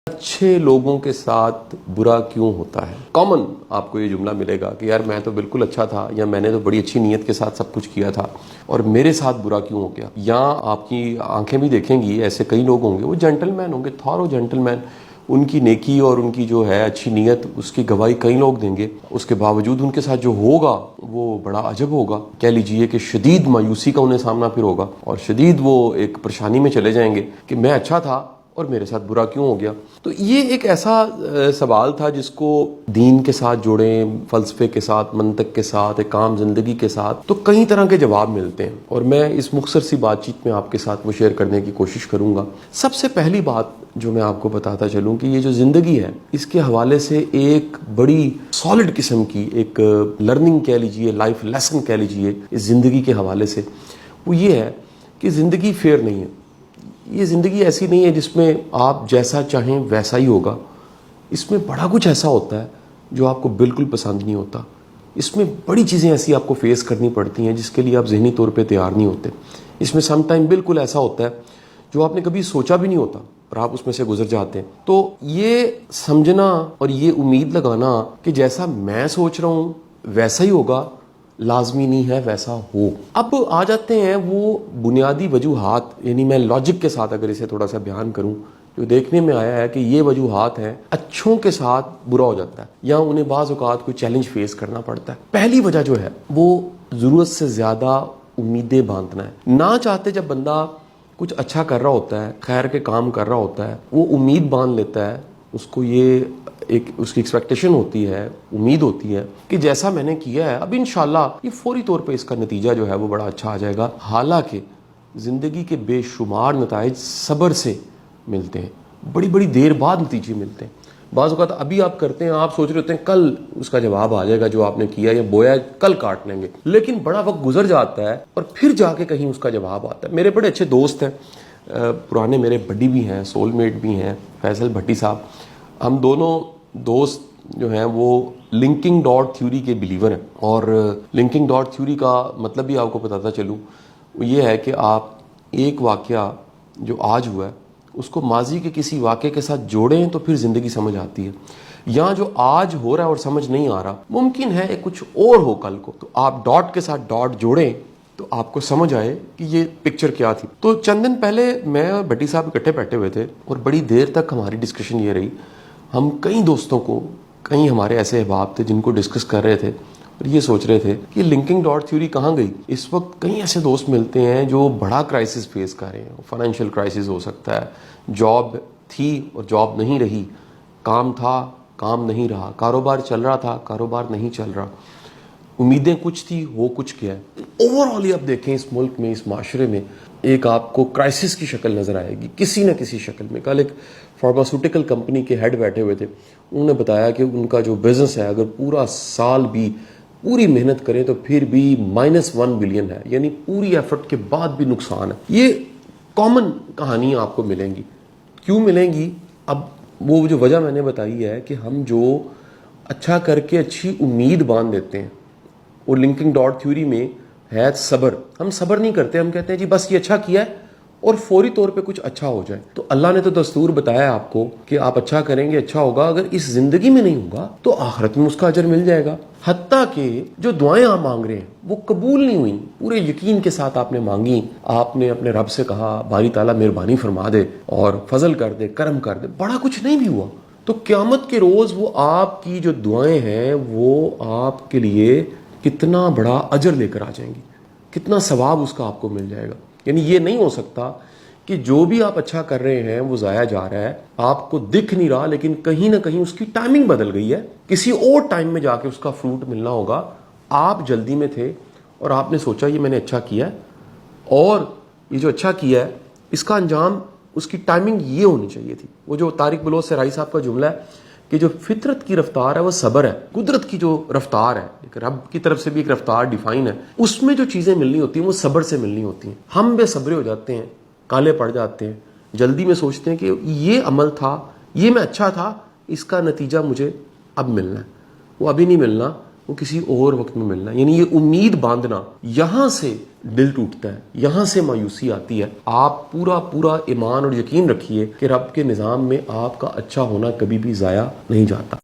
اچھے لوگوں کے ساتھ برا کیوں ہوتا ہے؟ کامن آپ کو یہ جملہ ملے گا کہ یار میں تو بالکل اچھا تھا، یا میں نے تو بڑی اچھی نیت کے ساتھ سب کچھ کیا تھا اور میرے ساتھ برا کیوں ہو گیا۔ یا آپ کی آنکھیں بھی دیکھیں گی ایسے کئی لوگ ہوں گے، وہ جینٹل مین ہوں گے، تھارو جینٹل مین، ان کی نیکی اور ان کی جو ہے اچھی نیت اس کی گواہی کئی لوگ دیں گے، اس کے باوجود ان کے ساتھ جو ہوگا وہ بڑا عجب ہوگا۔ کہہ لیجئے کہ شدید مایوسی کا انہیں سامنا پھر ہوگا، اور شدید وہ ایک پریشانی میں چلے جائیں گے کہ میں اچھا تھا اور میرے ساتھ برا کیوں ہو گیا۔ تو یہ ایک ایسا سوال تھا جس کو دین کے ساتھ جوڑیں، فلسفے کے ساتھ، منطق کے ساتھ، ایک عام زندگی کے ساتھ، تو کئی طرح کے جواب ملتے ہیں، اور میں اس مختصر سی بات چیت میں آپ کے ساتھ وہ شیئر کرنے کی کوشش کروں گا۔ سب سے پہلی بات جو میں آپ کو بتاتا چلوں کہ یہ جو زندگی ہے، اس کے حوالے سے ایک بڑی سالڈ قسم کی ایک لرننگ کہہ لیجئے، لائف لیسن کہہ لیجئے اس زندگی کے حوالے سے، وہ یہ ہے کہ زندگی فیئر نہیں ہے۔ یہ زندگی ایسی نہیں ہے جس میں آپ جیسا چاہیں ویسا ہی ہوگا۔ اس میں بڑا کچھ ایسا ہوتا ہے جو آپ کو بالکل پسند نہیں ہوتا۔ اس میں بڑی چیزیں ایسی آپ کو فیس کرنی پڑتی ہیں جس کے لیے آپ ذہنی طور پہ تیار نہیں ہوتے۔ اس میں سم ٹائم بالکل ایسا ہوتا ہے جو آپ نے کبھی سوچا بھی نہیں ہوتا اور آپ اس میں سے گزر جاتے ہیں۔ تو یہ سمجھنا اور یہ امید لگانا کہ جیسا میں سوچ رہا ہوں ویسا ہی ہوگا، لازمی نہیں ہے ویسا ہو۔ اب آ جاتے ہیں وہ بنیادی وجوہات، یعنی میں لاجک کے ساتھ اگر اسے تھوڑا سا بیان کروں، جو دیکھنے میں آیا ہے کہ یہ وجوہات ہیں اچھوں کے ساتھ برا ہو جاتا ہے، یا انہیں بعض اوقات کوئی چیلنج فیس کرنا پڑتا ہے۔ پہلی وجہ جو ہے وہ ضرورت سے زیادہ امیدیں باندھنا ہے۔ نہ چاہتے جب بندہ کچھ اچھا کر رہا ہوتا ہے، خیر کے کام کر رہا ہوتا ہے، وہ امید باندھ لیتا ہے، اس کو یہ ایک اس کی ایکسپیکٹیشن ہوتی ہے، امید ہوتی ہے کہ جیسا میں نے کیا ہے اب انشاءاللہ یہ فوری طور پہ اس کا نتیجہ جو ہے وہ بڑا اچھا آ جائے گا۔ حالانکہ زندگی کے بے شمار نتائج صبر سے ملتے ہیں، بڑی بڑی دیر بعد نتیجے ملتے ہیں۔ بعض اوقات ابھی آپ کرتے ہیں، آپ سوچ رہے ہوتے ہیں کل اس کا جواب آ جائے گا، جو آپ نے کیا یا بویا کل کاٹ لیں گے، لیکن بڑا وقت گزر جاتا ہے اور پھر جا کے کہیں اس کا جواب آتا ہے۔ میرے بڑے اچھے دوست ہیں، پرانے میرے بڈی بھی ہیں، سول میٹ بھی ہیں، فیصل بھٹی صاحب۔ ہم دونوں دوست جو ہیں وہ لنکنگ ڈاٹ تھیوری کے بلیور ہیں، اور لنکنگ ڈاٹ تھیوری کا مطلب بھی آپ کو بتاتا چلوں، وہ یہ ہے کہ آپ ایک واقعہ جو آج ہوا ہے اس کو ماضی کے کسی واقعے کے ساتھ جوڑیں تو پھر زندگی سمجھ آتی ہے۔ یا جو آج ہو رہا ہے اور سمجھ نہیں آ رہا، ممکن ہے کچھ اور ہو کل کو، تو آپ ڈاٹ کے ساتھ ڈاٹ جوڑیں تو آپ کو سمجھ آئے کہ یہ پکچر کیا تھی۔ تو چند دن پہلے میں اور بھٹی صاحب اکٹھے بیٹھے ہوئے تھے، اور بڑی دیر تک ہماری ڈسکشن یہ رہی، ہم کئی دوستوں کو، کئی ہمارے ایسے احباب تھے جن کو ڈسکس کر رہے تھے اور یہ سوچ رہے تھے کہ لنکنگ ڈاٹ تھیوری کہاں گئی۔ اس وقت کئی ایسے دوست ملتے ہیں جو بڑا کرائسس فیس کر رہے ہیں، فائنینشیل کرائسس ہو سکتا ہے، جاب تھی اور جاب نہیں رہی، کام تھا کام نہیں رہا، کاروبار چل رہا تھا کاروبار نہیں چل رہا، امیدیں کچھ تھی وہ کچھ کیا ہے۔ اوورآل آپ دیکھیں اس ملک میں، اس معاشرے میں ایک آپ کو کرائسس کی شکل نظر آئے گی کسی نہ کسی شکل میں۔ کل ایک فارماسیوٹیکل کمپنی کے ہیڈ بیٹھے ہوئے تھے، انہوں نے بتایا کہ ان کا جو بزنس ہے اگر پورا سال بھی پوری محنت کریں تو پھر بھی -1 بلین ہے، یعنی پوری ایفرٹ کے بعد بھی نقصان ہے۔ یہ کامن کہانیاں آپ کو ملیں گی۔ کیوں ملیں گی؟ اب وہ جو وجہ میں نے بتائی ہے کہ ہم جو اچھا کر کے اچھی امید باندھ دیتے ہیں، اور لنکنگ ڈاٹ تھیوری میں ہے صبر، ہم صبر نہیں کرتے، ہم کہتے ہیں جی بس یہ اچھا کیا ہے اور فوری طور پہ کچھ اچھا ہو جائے۔ تو اللہ نے تو دستور بتایا ہے آپ کو کہ آپ اچھا کریں گے اچھا ہوگا، اگر اس زندگی میں نہیں ہوگا تو آخرت میں اس کا اجر مل جائے گا۔ حتیٰ کہ جو دعائیں آپ مانگ رہے ہیں وہ قبول نہیں ہوئیں، پورے یقین کے ساتھ آپ نے مانگی، آپ نے اپنے رب سے کہا باری تعالیٰ مہربانی فرما دے اور فضل کر دے، کرم کر دے، بڑا کچھ نہیں بھی ہوا، تو قیامت کے روز وہ آپ کی جو دعائیں ہیں وہ آپ کے لیے کتنا بڑا اجر لے کر آ جائیں گی، کتنا ثواب اس کا آپ کو مل جائے گا۔ یعنی یہ نہیں ہو سکتا کہ جو بھی آپ اچھا کر رہے ہیں وہ ضائع جا رہا ہے، آپ کو دکھ نہیں رہا، لیکن کہیں نہ کہیں اس کی ٹائمنگ بدل گئی ہے، کسی اور ٹائم میں جا کے اس کا فروٹ ملنا ہوگا۔ آپ جلدی میں تھے اور آپ نے سوچا یہ میں نے اچھا کیا ہے، اور یہ جو اچھا کیا ہے اس کا انجام، اس کی ٹائمنگ یہ ہونی چاہیے تھی۔ وہ جو طارق بلوچ سرائی صاحب کا جملہ ہے کہ جو فطرت کی رفتار ہے وہ صبر ہے، قدرت کی جو رفتار ہے، ایک رب کی طرف سے بھی ایک رفتار ڈیفائن ہے، اس میں جو چیزیں ملنی ہوتی ہیں وہ صبر سے ملنی ہوتی ہیں۔ ہم بے صبرے ہو جاتے ہیں، کالے پڑ جاتے ہیں، جلدی میں سوچتے ہیں کہ یہ عمل تھا، یہ میں اچھا تھا، اس کا نتیجہ مجھے اب ملنا ہے، وہ ابھی نہیں ملنا، وہ کسی اور وقت میں ملنا ہے. یعنی یہ امید باندھنا, یہاں سے دل ٹوٹتا ہے, یہاں سے مایوسی آتی ہے. آپ پورا ایمان اور یقین رکھیے کہ رب کے نظام میں آپ کا اچھا ہونا کبھی بھی ضائع نہیں جاتا.